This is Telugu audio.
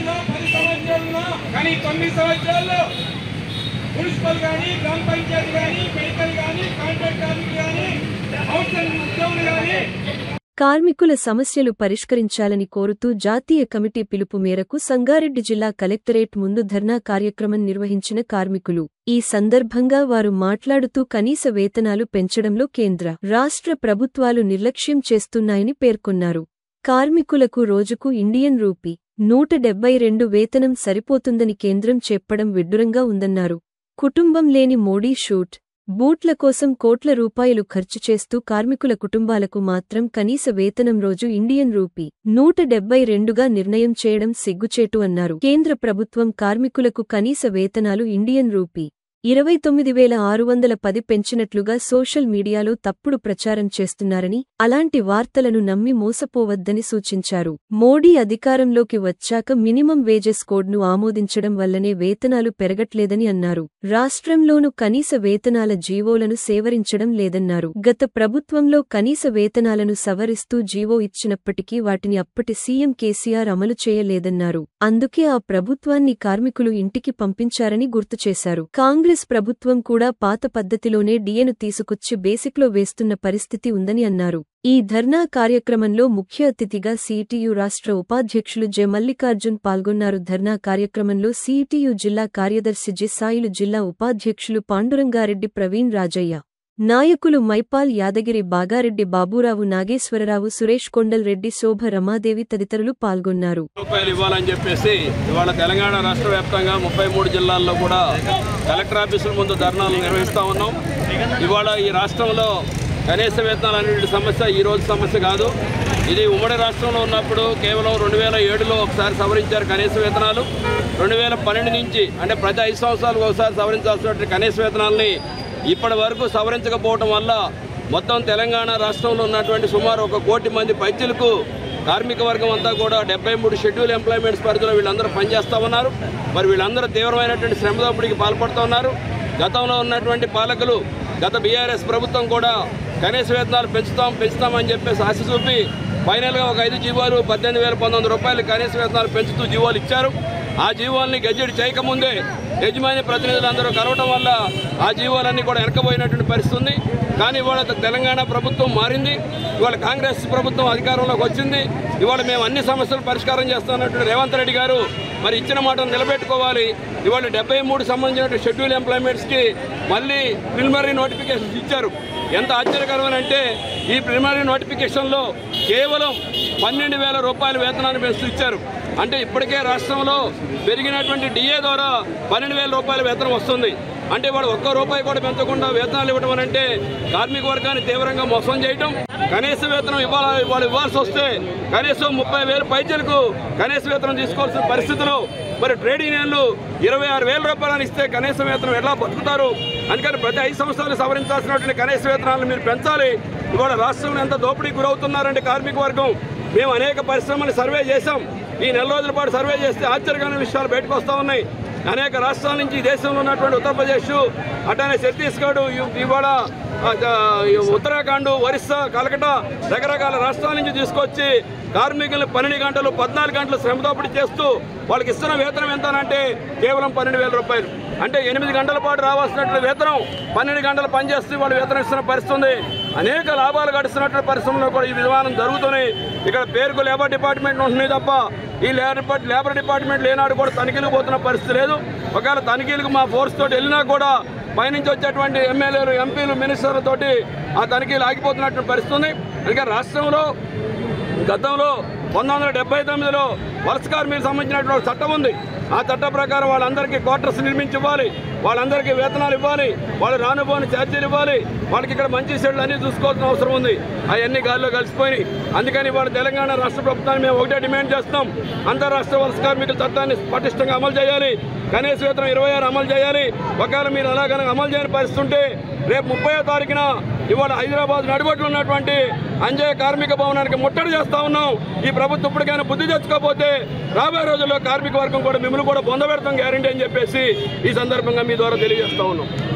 సంవత్సరాల్లో 10 సంవత్సరాల్లో కానీ 9 సంవత్సరాల్లో మున్సిపల్ కానీ గ్రామ పంచాయతీ కానీ మెడికల్ కానీ కాంట్రాక్ట్ కార్మికులు కానీ అవుట్సోర్సింగ్ ఉద్యోగులు కానీ కార్మికుల సమస్యలు పరిష్కరించాలని కోరుతూ జాతీయ కమిటీ పిలుపు మేరకు సంగారెడ్డి జిల్లా కలెక్టరేట్ ముందు ధర్నా కార్యక్రమం నిర్వహించిన కార్మికులు ఈ సందర్భంగా వారు మాట్లాడుతూ కనీస వేతనాలు పెంచడంలో కేంద్ర రాష్ట్ర ప్రభుత్వాలు నిర్లక్ష్యం చేస్తున్నాయని పేర్కొన్నారు. కార్మికులకు రోజుకు ఇండియన్ రూపీ 172 వేతనం సరిపోతుందని కేంద్రం చెప్పడం విడ్డూరంగా ఉందన్నారు. కుటుంబం లేని మోడీ షూట్ బూట్ల కోసం కోట్ల రూపాయలు ఖర్చు చేస్తూ కార్మికుల కుటుంబాలకు మాత్రం కనీస వేతనం రోజు ఇండియన్ రూపీ 172గా నిర్ణయం చేయడం సిగ్గుచేటు అన్నారు. కేంద్ర ప్రభుత్వం కార్మికులకు కనీస వేతనాలు ఇండియన్ రూపీ 29,610 పెంచినట్లుగా సోషల్ మీడియాలో తప్పుడు ప్రచారం చేస్తున్నారని, అలాంటి వార్తలను నమ్మి మోసపోవద్దని సూచించారు. మోడీ అధికారంలోకి వచ్చాక మినిమం వేజెస్ కోడ్ను ఆమోదించడం వల్లనే వేతనాలు పెరగట్లేదని అన్నారు. రాష్ట్రంలోనూ కనీస వేతనాల జీవోలను సేవరించడం లేదన్నారు. గత ప్రభుత్వంలో కనీస వేతనాలను సవరిస్తూ జీవో ఇచ్చినప్పటికీ వాటిని అప్పటి సీఎం కేసీఆర్ అమలు చేయలేదన్నారు. అందుకే ఆ ప్రభుత్వాన్ని కార్మికులు ఇంటికి పంపించారని గుర్తు చేశారు. కాంగ్రెస్ ప్రభుత్వం కూడా పాత పద్ధతిలోనే డిఏను తీసుకొచ్చి బేసిక్లో వేస్తున్న పరిస్థితి ఉందని అన్నారు. ఈ ధర్నా కార్యక్రమంలో ముఖ్య అతిథిగా సిఐటియు రాష్ట్ర ఉపాధ్యక్షులు జె మల్లికార్జున్ పాల్గొన్నారు. ధర్నా కార్యక్రమంలో సిఐటియు జిల్లా కార్యదర్శి జె సాయిలు, జిల్లా ఉపాధ్యక్షులు పాండురంగారెడ్డి, ప్రవీణ్ రాజయ్య, నాయకులు మైపాల్ యాదగిరి, బాగారెడ్డి బాబూరావు, నాగేశ్వరరావు, సురేష్ కొండల్ రెడ్డి, శోభ, రమాదేవి తదితరులు పాల్గొన్నారు. ఇవ్వాలని చెప్పేసి ఇవాళ తెలంగాణ రాష్ట్ర వ్యాప్తంగా 33 జిల్లాల్లో కూడా కలెక్టర్ ఆఫీసుల ముందు ధర్నాలు నిర్వహిస్తా ఉన్నాం. ఇవాళ ఈ రాష్ట్రంలో కనీస వేతనాలు అనే సమస్య ఈ రోజు సమస్య కాదు. ఇది ఉమ్మడి రాష్ట్రంలో ఉన్నప్పుడు కేవలం 2007లో ఒకసారి సవరించారు కనీస వేతనాలు. 2012 నుంచి అంటే ప్రతి 5 సంవత్సరాలకు ఒకసారి సవరించాల్సినటువంటి కనీస వేతనాలని ఇప్పటి వరకు సవరించకపోవడం వల్ల మొత్తం తెలంగాణ రాష్ట్రంలో ఉన్నటువంటి సుమారు 1 కోటి మంది పైచిలకు కార్మిక వర్గం అంతా కూడా 73 షెడ్యూల్ ఎంప్లాయ్మెంట్స్ పరిధిలో వీళ్ళందరూ పనిచేస్తూ ఉన్నారు. మరి వీళ్ళందరూ తీవ్రమైనటువంటి శ్రమ దోపిడీకి పాల్పడుతూ ఉన్నారు. గతంలో ఉన్నటువంటి పాలకులు, గత బీఆర్ఎస్ ప్రభుత్వం కూడా కనీస వేతనాలు పెంచుతామని చెప్పేసి ఆశ చూపి ఫైనల్గా ఒక 5 జీవోలు 18,900 రూపాయలు కనీస వేతనాలు పెంచుతూ జీవోలు ఇచ్చారు. ఆ జీవోల్ని గెజెట్ చేయకముందే యజమాని ప్రతినిధులందరూ కలవటం వల్ల ఆ జీవోలన్నీ కూడా వెనకపోయినటువంటి పరిస్థితి ఉంది. కానీ ఇవాళ తెలంగాణ ప్రభుత్వం మారింది. ఇవాళ కాంగ్రెస్ ప్రభుత్వం అధికారంలోకి వచ్చింది. ఇవాళ మేము అన్ని సమస్యలు పరిష్కారం చేస్తున్నటువంటి రేవంత్ రెడ్డి గారు మరి ఇచ్చిన మాటను నిలబెట్టుకోవాలి. ఇవాళ 73 సంబంధించిన షెడ్యూల్ ఎంప్లాయ్మెంట్స్కి మళ్ళీ ప్రిలిమినరీ నోటిఫికేషన్స్ ఇచ్చారు. ఎంత ఆశ్చర్యకరమని అంటే ఈ ప్రిలిమినరీ నోటిఫికేషన్లో కేవలం 12,000 రూపాయల వేతనాన్ని పెంచుతూ ఇచ్చారు. అంటే ఇప్పటికే రాష్ట్రంలో పెరిగినటువంటి డిఏ ద్వారా 12,000 రూపాయల వేతనం వస్తుంది. అంటే వాడు 1 రూపాయి కూడా పెంచకుండా వేతనాలు ఇవ్వడం అంటే కార్మిక వర్గాన్ని తీవ్రంగా మోసం చేయడం. కనీస వేతనం వాళ్ళు ఇవ్వాల్సి వస్తే కనీసం 30,000 పైచలకు కనీస వేతనం తీసుకోవాల్సిన పరిస్థితిలో మరి ట్రేడ్ యూనియన్లు 26,000 రూపాయలను ఇస్తే కనీస వేతనం ఎలా బతుకుతారు? అందుకని ప్రతి 5 సంవత్సరాలు సవరించాల్సినటువంటి కనీస వేతనాలను మీరు పెంచాలి. ఇవాళ రాష్ట్రంలో ఎంత దోపిడీకి గురవుతున్నారంటే కార్మిక వర్గం. మేము అనేక పరిశ్రమలు సర్వే చేశాం. ఈ నెల రోజుల పాటు సర్వే చేస్తే ఆశ్చర్యకరమైన విషయాలు బయటకు వస్తూ ఉన్నాయి. అనేక రాష్ట్రాల నుంచి దేశంలో ఉన్నటువంటి ఉత్తరప్రదేశ్, అట్లానే ఛత్తీస్గఢ్, ఇవాళ ఉత్తరాఖండ్, ఒరిస్సా, కలకటా రకరకాల రాష్ట్రాల నుంచి తీసుకొచ్చి కార్మికులను 12 గంటలు 14 గంటలు శ్రమ దోపిడీ చేస్తూ వాళ్ళకి ఇస్తున్న వేతనం ఎంతనంటే కేవలం 12,000 రూపాయలు. అంటే 8 గంటల పాటు రావాల్సినటువంటి వేతనం 12 గంటలు పనిచేస్తూ వాళ్ళు వేతనం ఇస్తున్న పరిస్థితి ఉంది. అనేక లాభాలు గడిస్తున్నటువంటి పరిశ్రమలో కూడా ఈ విధానం జరుగుతున్నాయి. ఇక్కడ పేరుకు లేబర్ డిపార్ట్మెంట్ ఉంటున్నాయి తప్ప ఈ లేబర్ డిపార్ట్మెంట్ లేనాడు కూడా తనిఖీలకు పోతున్న పరిస్థితి లేదు. ఒకవేళ తనిఖీలకు మా ఫోర్స్ తోటి వెళ్ళినా కూడా పైనుంచి వచ్చేటువంటి ఎమ్మెల్యేలు, ఎంపీలు, మినిస్టర్లతోటి ఆ తనిఖీలు ఆగిపోతున్నటువంటి పరిస్థితి ఉంది. అందుకని రాష్ట్రంలో గతంలో 1979లో వలస కార్మికులకు సంబంధించినటువంటి చట్టం ఉంది. ఆ చట్ట ప్రకారం వాళ్ళందరికీ క్వార్టర్స్ నిర్మించి ఇవ్వాలి, వాళ్ళందరికీ వేతనాలు ఇవ్వాలి, వాళ్ళు రానుపోని ఛార్జీలు ఇవ్వాలి, వాళ్ళకి ఇక్కడ మంచి చెడులు అన్నీ చూసుకోవాల్సిన అవసరం ఉంది. అవన్నీ గాలిలో కలిసిపోయినాయి. అందుకని వాళ్ళ తెలంగాణ రాష్ట్ర ప్రభుత్వాన్ని మేము ఒకటే డిమాండ్ చేస్తున్నాం. అంతర్రాష్ట్ర వలస కార్మికుల చట్టాన్ని పటిష్టంగా అమలు చేయాలి. కనీస వేతనం 26 అమలు చేయాలి. ఒకవేళ మీరు అలా కనుక అమలు చేయని పరిస్థితి ఉంటే రేపు 30వ తారీఖున ఇవాళ హైదరాబాద్ నడిబొట్టులో ఉన్నటువంటి అంజయ్య కార్మిక భవనానికి ముట్టడి చేస్తా ఉన్నాం. ఈ ప్రభుత్వం ఇప్పటికైనా బుద్ధి తెచ్చుకోకపోతే రాబోయే రోజుల్లో కార్మిక వర్గం కూడా మిమ్మల్ని కూడా పొందబెడతాం గ్యారంటీ అని చెప్పేసి ఈ సందర్భంగా మీ ద్వారా తెలియజేస్తా ఉన్నాం.